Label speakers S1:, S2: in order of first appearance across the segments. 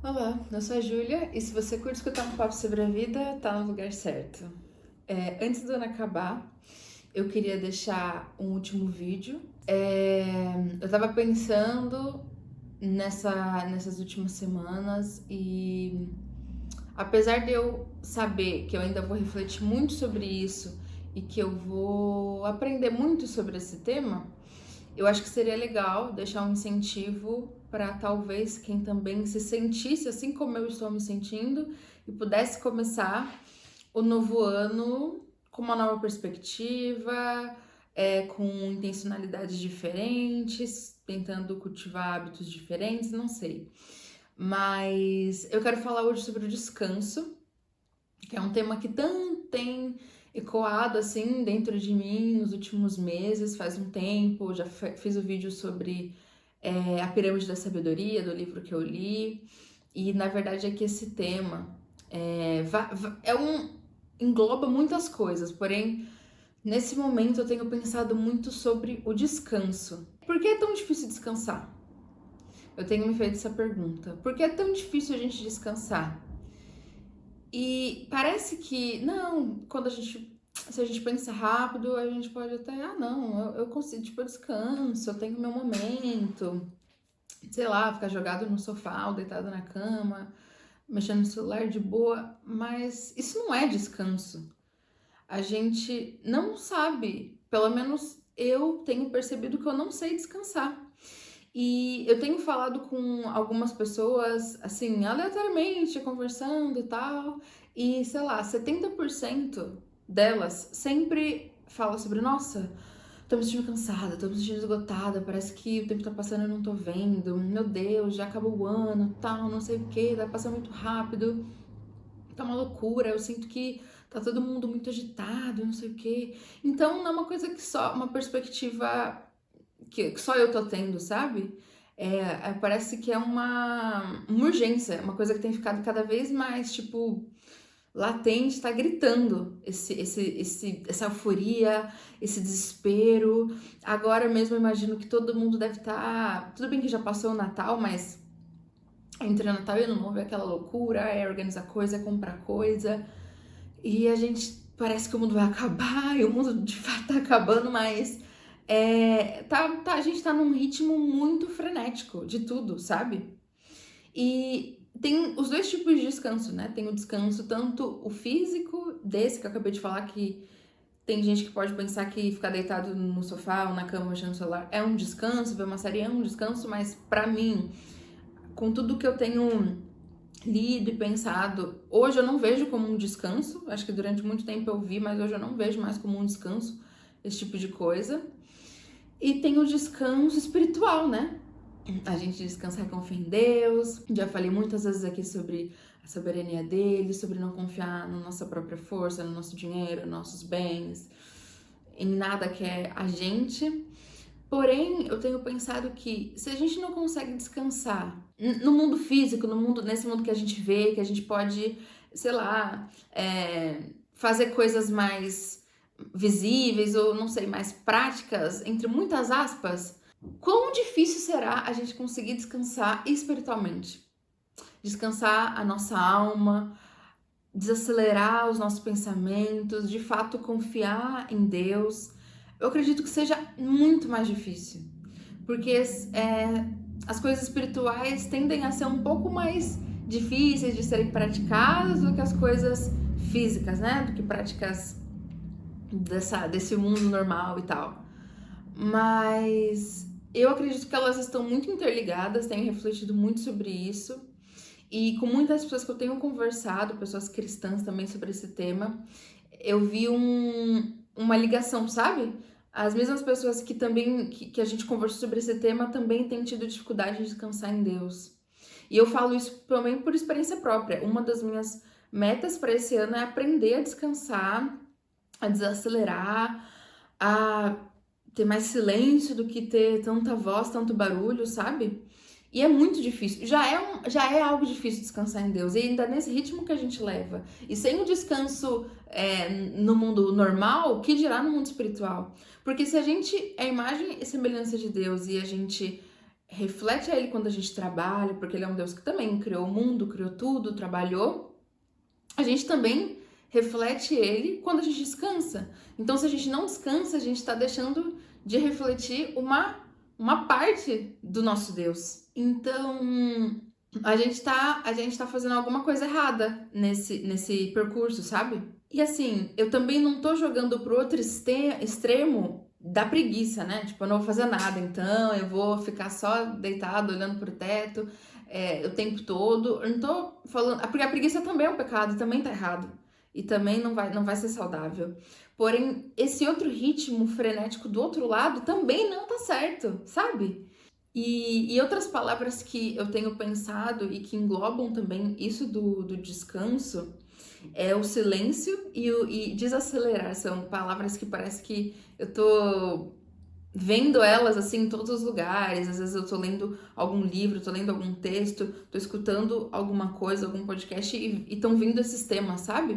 S1: Olá, eu sou a Júlia e se você curte escutar um papo sobre a vida, tá no lugar certo. Antes do ano acabar, eu queria deixar um último vídeo. Eu tava pensando nessas últimas semanas e apesar de eu saber que eu ainda vou refletir muito sobre isso e que eu vou aprender muito sobre esse tema, eu acho que seria legal deixar um incentivo para talvez quem também se sentisse assim como eu estou me sentindo e pudesse começar o novo ano com uma nova perspectiva, com intencionalidades diferentes, tentando cultivar hábitos diferentes, não sei. Mas eu quero falar hoje sobre o descanso, que é um tema que tanto tem ecoado assim dentro de mim nos últimos meses, faz um tempo, já fiz o vídeo sobre a Pirâmide da Sabedoria, do livro que eu li, e na verdade é que esse tema engloba muitas coisas, porém nesse momento eu tenho pensado muito sobre o descanso. Por que é tão difícil descansar? Eu tenho me feito essa pergunta. Por que é tão difícil a gente descansar? E parece que, não, se a gente pensa rápido, a gente pode até, não, eu consigo, tipo, eu descanso, eu tenho meu momento, sei lá, ficar jogado no sofá ou deitado na cama, mexendo no celular de boa, mas isso não é descanso. A gente não sabe, pelo menos eu tenho percebido que eu não sei descansar. E eu tenho falado com algumas pessoas, assim, aleatoriamente, conversando e tal, e sei lá, 70% delas sempre fala sobre, nossa, tô me sentindo cansada, tô me sentindo esgotada, parece que o tempo tá passando e eu não tô vendo, meu Deus, já acabou o ano, tal, não sei o que, tá passando muito rápido, tá uma loucura, eu sinto que tá todo mundo muito agitado, não sei o que. Então não é uma coisa que só, uma perspectiva que só eu tô tendo, sabe? Parece que é uma urgência, uma coisa que tem ficado cada vez mais, tipo, latente, tá gritando essa euforia, esse desespero. Agora mesmo eu imagino que todo mundo deve estar. Tudo bem que já passou o Natal, mas entre Natal e Ano Novo é aquela loucura, é organizar coisa, é comprar coisa. E a gente parece que o mundo vai acabar, e o mundo de fato tá acabando, mas a gente tá num ritmo muito frenético de tudo, sabe? E tem os dois tipos de descanso, né? Tem o descanso tanto o físico, desse que eu acabei de falar, que tem gente que pode pensar que ficar deitado no sofá ou na cama mexendo no celular é um descanso, ver uma série é um descanso, mas pra mim, com tudo que eu tenho lido e pensado, hoje eu não vejo como um descanso, acho que durante muito tempo eu vi, mas hoje eu não vejo mais como um descanso, esse tipo de coisa. E tem o descanso espiritual, né? A gente descansar com fé em Deus. Já falei muitas vezes aqui sobre a soberania dele, sobre não confiar na nossa própria força, no nosso dinheiro, nos nossos bens, em nada que é a gente. Porém, eu tenho pensado que se a gente não consegue descansar no mundo físico, nesse mundo que a gente vê, que a gente pode, sei lá, fazer coisas mais visíveis ou não sei, mais práticas, entre muitas aspas, quão difícil será a gente conseguir descansar espiritualmente? Descansar a nossa alma, desacelerar os nossos pensamentos, de fato confiar em Deus. Eu acredito que seja muito mais difícil, porque as coisas espirituais tendem a ser um pouco mais difíceis de serem praticadas do que as coisas físicas, né? Do que práticas desse mundo normal e tal. Mas eu acredito que elas estão muito interligadas, tenho refletido muito sobre isso. E com muitas pessoas que eu tenho conversado, pessoas cristãs também sobre esse tema, eu vi uma ligação, sabe? As mesmas pessoas que também que a gente conversou sobre esse tema também têm tido dificuldade de descansar em Deus. E eu falo isso também por experiência própria. Uma das minhas metas para esse ano é aprender a descansar, a desacelerar, a ter mais silêncio do que ter tanta voz, tanto barulho, sabe? E é muito difícil. Já é algo difícil descansar em Deus. E ainda nesse ritmo que a gente leva. E sem o descanso no mundo normal, que dirá no mundo espiritual? Porque se a gente é imagem e semelhança de Deus e a gente reflete a Ele quando a gente trabalha, porque Ele é um Deus que também criou o mundo, criou tudo, trabalhou, a gente também reflete Ele quando a gente descansa. Então, se a gente não descansa, a gente está deixando de refletir uma parte do nosso Deus. Então, a gente tá fazendo alguma coisa errada nesse percurso, sabe? E assim, eu também não tô jogando pro outro extremo da preguiça, né? Tipo, eu não vou fazer nada, então eu vou ficar só deitado, olhando pro teto, o tempo todo. Eu não tô falando. Porque a preguiça também é um pecado, também tá errado. E também não vai ser saudável. Porém, esse outro ritmo frenético do outro lado também não tá certo, sabe? E outras palavras que eu tenho pensado e que englobam também isso do descanso é o silêncio e desacelerar. São palavras que parece que eu tô vendo elas assim em todos os lugares. Às vezes eu tô lendo algum livro, tô lendo algum texto, tô escutando alguma coisa, algum podcast e estão vindo esses temas, sabe?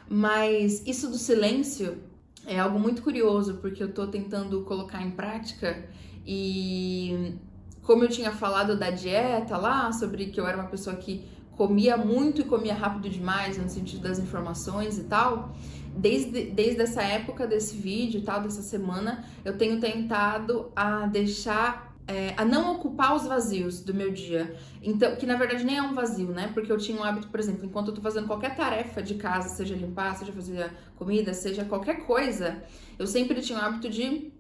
S1: Mas isso do silêncio é algo muito curioso, porque eu tô tentando colocar em prática e como eu tinha falado da dieta lá, sobre que eu era uma pessoa que comia muito e comia rápido demais, no sentido das informações e tal, desde essa época desse vídeo e tal, dessa semana, eu tenho tentado a deixar, a não ocupar os vazios do meu dia. Então, que na verdade nem é um vazio, né? Porque eu tinha um hábito, por exemplo, enquanto eu tô fazendo qualquer tarefa de casa, seja limpar, seja fazer comida, seja qualquer coisa, eu sempre tinha o hábito de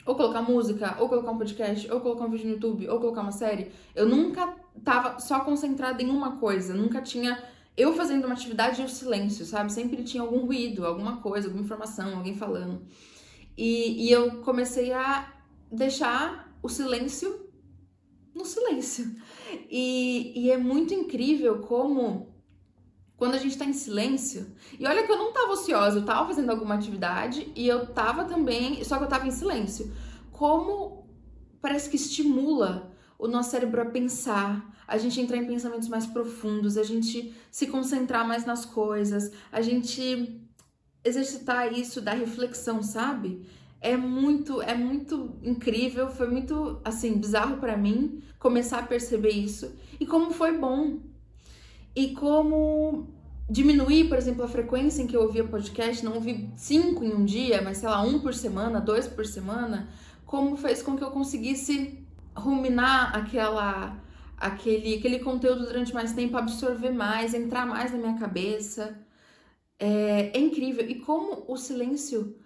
S1: ou colocar música, ou colocar um podcast, ou colocar um vídeo no YouTube, ou colocar uma série. Eu nunca tava só concentrada em uma coisa, nunca tinha eu fazendo uma atividade e o silêncio, sabe? Sempre tinha algum ruído, alguma coisa, alguma informação, alguém falando. E eu comecei a deixar o silêncio no silêncio. E é muito incrível como quando a gente tá em silêncio, e olha que eu não tava ociosa, eu tava fazendo alguma atividade e eu tava também, só que eu tava em silêncio. Como parece que estimula o nosso cérebro a pensar, a gente entrar em pensamentos mais profundos, a gente se concentrar mais nas coisas, a gente exercitar isso da reflexão, sabe? É muito incrível, foi muito, assim, bizarro pra mim começar a perceber isso e como foi bom. E como diminuir, por exemplo, a frequência em que eu ouvia podcast, não ouvi 5 em um dia, mas sei lá, 1 por semana, 2 por semana, como fez com que eu conseguisse ruminar aquele conteúdo durante mais tempo, absorver mais, entrar mais na minha cabeça. É incrível. E como o silêncio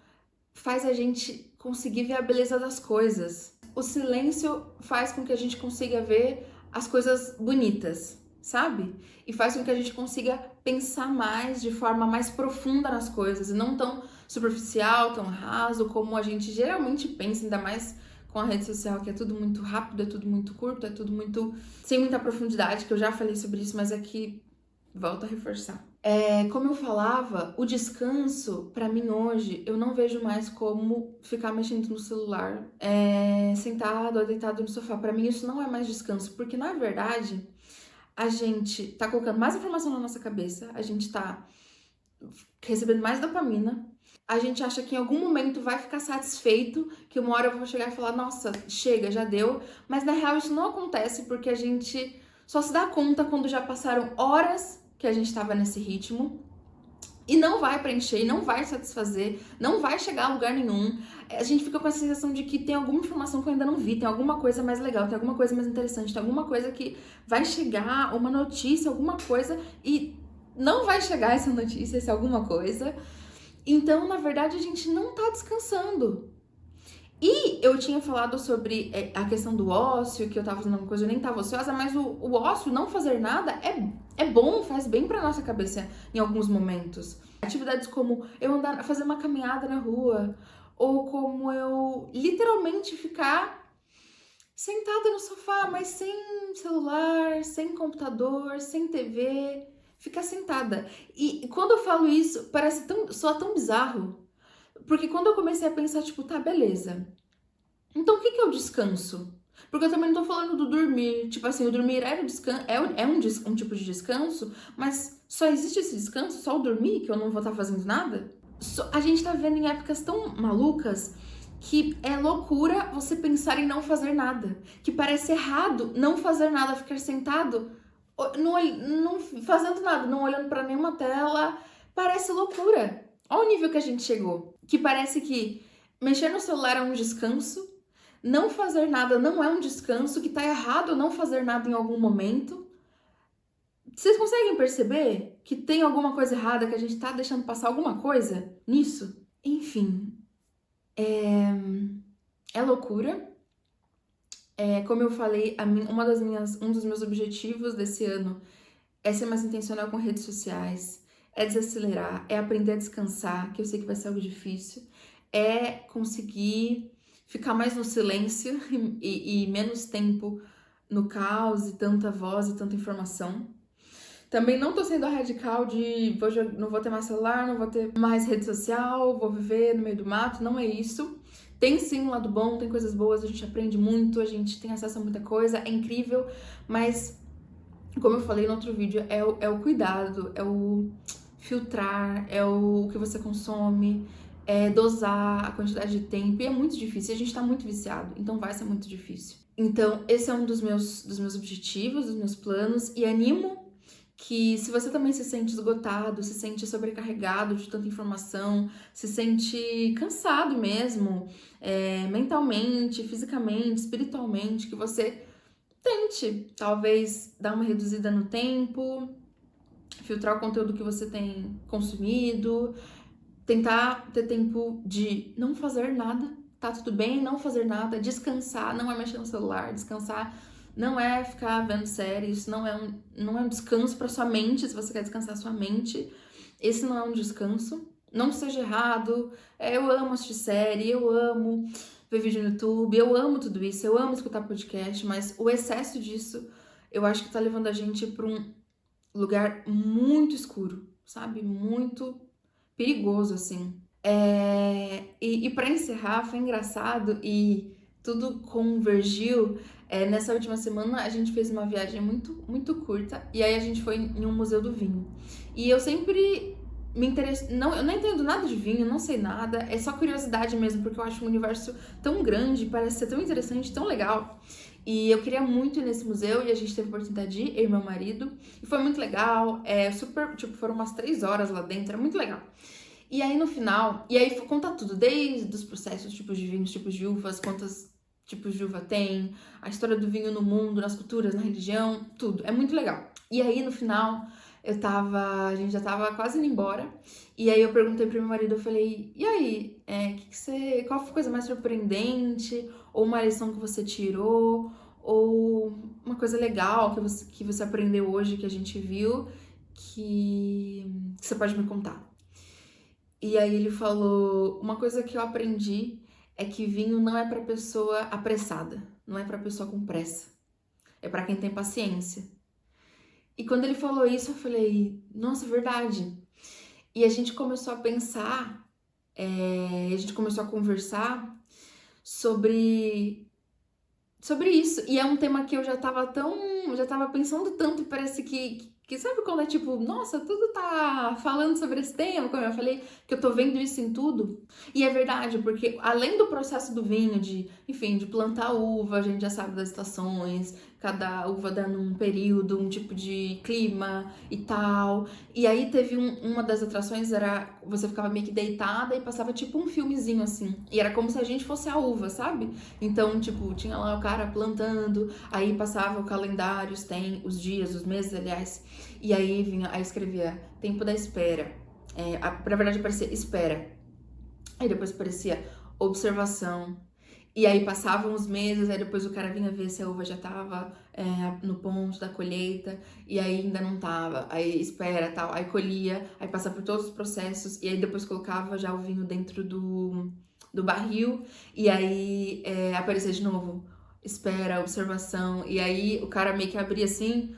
S1: faz a gente conseguir ver a beleza das coisas. O silêncio faz com que a gente consiga ver as coisas bonitas, sabe? E faz com que a gente consiga pensar mais de forma mais profunda nas coisas e não tão superficial, tão raso como a gente geralmente pensa, ainda mais com a rede social, que é tudo muito rápido, é tudo muito curto, é tudo muito sem muita profundidade, que eu já falei sobre isso, mas aqui volto a reforçar. Como eu falava, o descanso, pra mim hoje, eu não vejo mais como ficar mexendo no celular, sentado ou deitado no sofá. Pra mim isso não é mais descanso, porque na verdade a gente tá colocando mais informação na nossa cabeça, a gente tá recebendo mais dopamina, a gente acha que em algum momento vai ficar satisfeito, que uma hora eu vou chegar e falar, nossa, chega, já deu, mas na real isso não acontece porque a gente só se dá conta quando já passaram horas que a gente estava nesse ritmo e não vai preencher, e não vai satisfazer, não vai chegar a lugar nenhum. A gente fica com a sensação de que tem alguma informação que eu ainda não vi, tem alguma coisa mais legal, tem alguma coisa mais interessante, tem alguma coisa que vai chegar, uma notícia, alguma coisa, e não vai chegar essa notícia, essa alguma coisa. Então, na verdade, a gente não tá descansando. E eu tinha falado sobre a questão do ócio, que eu tava fazendo alguma coisa, eu nem tava ociosa, mas o ócio, não fazer nada, é bom, faz bem pra nossa cabeça em alguns momentos. Atividades como eu andar, fazer uma caminhada na rua, ou como eu literalmente ficar sentada no sofá, mas sem celular, sem computador, sem TV, ficar sentada. E quando eu falo isso, parece soa tão bizarro. Porque quando eu comecei a pensar, tipo, tá, beleza. Então o que é o descanso? Porque eu também não tô falando do dormir. Tipo assim, o dormir um tipo de descanso, mas só existe esse descanso? Só o dormir, que eu não vou estar fazendo nada? A gente tá vendo em épocas tão malucas que é loucura você pensar em não fazer nada, que parece errado não fazer nada, ficar sentado, não fazendo nada, não olhando para nenhuma tela, parece loucura. Olha o nível que a gente chegou, que parece que mexer no celular é um descanso, não fazer nada não é um descanso, que tá errado não fazer nada em algum momento. Vocês conseguem perceber que tem alguma coisa errada, que a gente tá deixando passar alguma coisa nisso? Enfim, é loucura. Como eu falei, um dos meus objetivos desse ano é ser mais intencional com redes sociais, é desacelerar, é aprender a descansar, que eu sei que vai ser algo difícil, é conseguir ficar mais no silêncio e menos tempo no caos e tanta voz e tanta informação. Também não tô sendo a radical de não vou ter mais celular, não vou ter mais rede social, vou viver no meio do mato, não é isso. Tem sim um lado bom, tem coisas boas, a gente aprende muito, a gente tem acesso a muita coisa, é incrível, mas como eu falei no outro vídeo, é o cuidado, é o filtrar, é o que você consome, é dosar a quantidade de tempo, e é muito difícil, a gente tá muito viciado, então vai ser muito difícil. Então, esse é um dos meus objetivos, dos meus planos, e animo que se você também se sente esgotado, se sente sobrecarregado de tanta informação, se sente cansado mesmo, mentalmente, fisicamente, espiritualmente, que você tente, talvez, dar uma reduzida no tempo, filtrar o conteúdo que você tem consumido, tentar ter tempo de não fazer nada, tá tudo bem não fazer nada, descansar, não é mexer no celular, descansar não é ficar vendo série, isso não é um descanso para sua mente, se você quer descansar sua mente, esse não é um descanso, não seja errado, eu amo assistir série, eu amo ver vídeo no YouTube, eu amo tudo isso, eu amo escutar podcast, mas o excesso disso, eu acho que tá levando a gente pra um lugar muito escuro, sabe? Muito perigoso, assim. E para encerrar, foi engraçado e tudo convergiu. Nessa última semana a gente fez uma viagem muito, muito curta e aí a gente foi em um museu do vinho. E eu sempre me interesso, eu não entendo nada de vinho, não sei nada, é só curiosidade mesmo, porque eu acho um universo tão grande, parece ser tão interessante, tão legal. E eu queria muito ir nesse museu e a gente teve a oportunidade de ir, eu e meu marido, e foi muito legal, super, tipo, foram umas 3 horas lá dentro, é muito legal. E aí no final, conta tudo, desde os processos, tipos de vinhos, tipos de uvas, quantos tipos de uva tem, a história do vinho no mundo, nas culturas, na religião, tudo. É muito legal. E aí no final, a gente já tava quase indo embora, e aí eu perguntei pro meu marido, eu falei, e aí, qual foi a coisa mais surpreendente, ou uma lição que você tirou, ou uma coisa legal que você aprendeu hoje, que a gente viu, que você pode me contar? E aí ele falou, uma coisa que eu aprendi é que vinho não é para pessoa apressada, não é para pessoa com pressa, é para quem tem paciência. E quando ele falou isso, eu falei, nossa, verdade. E a gente começou a pensar, a gente começou a conversar sobre isso. E é um tema que eu já tava pensando tanto e parece que sabe quando é tipo, nossa, tudo tá falando sobre esse tema, como eu falei, que eu tô vendo isso em tudo. E é verdade, porque além do processo do vinho, de plantar uva, a gente já sabe das estações, cada uva dá num período, um tipo de clima e tal. E aí teve uma das atrações, era você ficava meio que deitada e passava tipo um filmezinho assim. E era como se a gente fosse a uva, sabe? Então, tipo, tinha lá o cara plantando, aí passava o calendário, tem os dias, os meses, aliás. E aí escrevia tempo da espera. Na verdade aparecia espera. Aí depois aparecia observação. E aí passavam os meses, aí depois o cara vinha ver se a uva já tava no ponto da colheita, e aí ainda não tava, aí espera tal, aí colhia, aí passava por todos os processos, e aí depois colocava já o vinho dentro do barril, e aí aparecia de novo, espera, observação, e aí o cara meio que abria assim,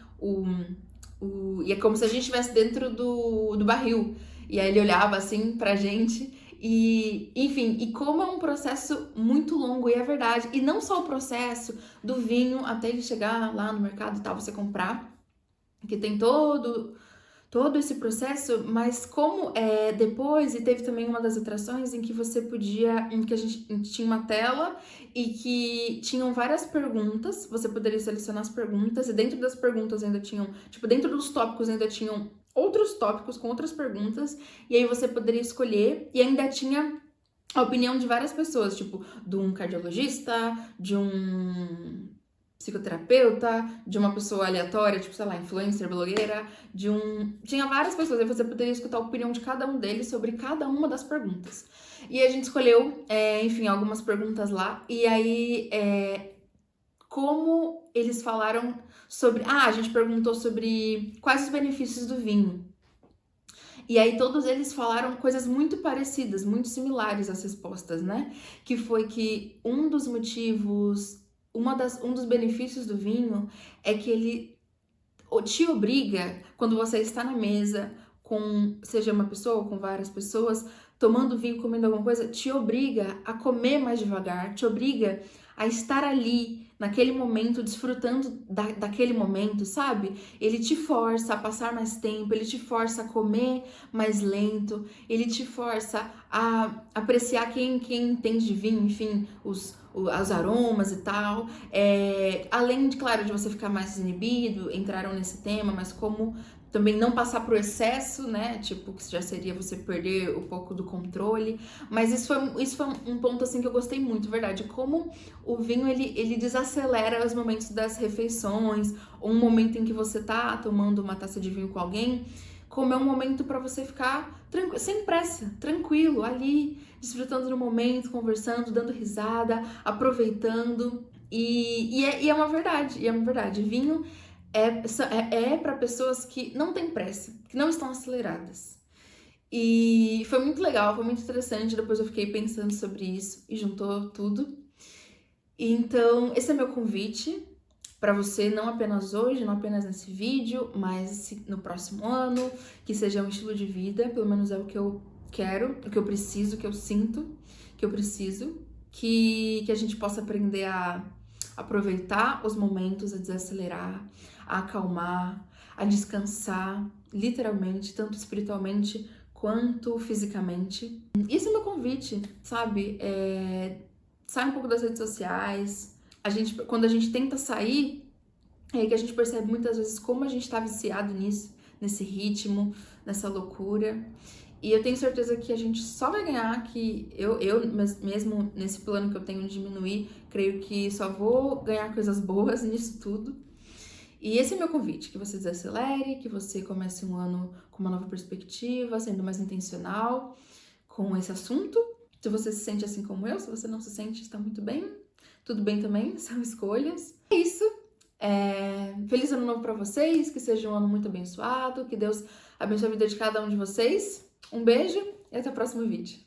S1: e é como se a gente estivesse dentro do barril, e aí ele olhava assim pra gente. E, enfim, e como é um processo muito longo, e é verdade, e não só o processo do vinho até ele chegar lá no mercado e tal, você comprar, que tem todo esse processo, mas como depois, e teve também uma das atrações em que você podia, em que a gente tinha uma tela e que tinham várias perguntas, você poderia selecionar as perguntas, e dentro das perguntas ainda tinham, tipo, dentro dos tópicos ainda tinham outros tópicos com outras perguntas, e aí você poderia escolher, e ainda tinha a opinião de várias pessoas, tipo, de um cardiologista, de um psicoterapeuta, de uma pessoa aleatória, tipo, sei lá, influencer, blogueira, Tinha várias pessoas, e você poderia escutar a opinião de cada um deles sobre cada uma das perguntas. E a gente escolheu, enfim, algumas perguntas lá, e aí, como eles falaram sobre... a gente perguntou sobre quais os benefícios do vinho. E aí todos eles falaram coisas muito parecidas, muito similares às respostas, né? Que foi que um dos motivos, um dos benefícios do vinho é que ele te obriga, quando você está na mesa com, seja uma pessoa ou com várias pessoas, tomando vinho, comendo alguma coisa, te obriga a comer mais devagar, te obriga a estar ali, naquele momento, desfrutando daquele momento, sabe? Ele te força a passar mais tempo, ele te força a comer mais lento, ele te força a apreciar quem entende de vinho, enfim, os aromas e tal. Além de, claro, de você ficar mais desinibido, entraram nesse tema, mas como também não passar pro excesso, né? Tipo, que já seria você perder um pouco do controle. Mas isso foi um ponto, assim, que eu gostei muito, verdade. Como o vinho, ele desacelera os momentos das refeições, ou um momento em que você tá tomando uma taça de vinho com alguém, como é um momento para você ficar sem pressa, tranquilo, ali, desfrutando do momento, conversando, dando risada, aproveitando. E é uma verdade, Vinho é para pessoas que não têm pressa, que não estão aceleradas. E foi muito legal, foi muito interessante. Depois eu fiquei pensando sobre isso e juntou tudo. Então, esse é meu convite para você, não apenas hoje, não apenas nesse vídeo, mas no próximo ano, que seja um estilo de vida, pelo menos é o que eu quero, o que eu preciso, o que eu sinto que eu preciso, que a gente possa aprender a aproveitar os momentos, a desacelerar, a acalmar, a descansar, literalmente, tanto espiritualmente quanto fisicamente. Esse é o meu convite, sabe? Sai um pouco das redes sociais. Quando a gente tenta sair, é aí que a gente percebe muitas vezes como a gente tá viciado nisso, nesse ritmo, nessa loucura. E eu tenho certeza que a gente só vai ganhar, que eu mesmo nesse plano que eu tenho de diminuir, creio que só vou ganhar coisas boas nisso tudo. E esse é meu convite, que você desacelere, que você comece um ano com uma nova perspectiva, sendo mais intencional com esse assunto. Se você se sente assim como eu, se você não se sente, está muito bem. Tudo bem também, são escolhas. É isso. Feliz ano novo para vocês, que seja um ano muito abençoado, que Deus abençoe a vida de cada um de vocês. Um beijo e até o próximo vídeo.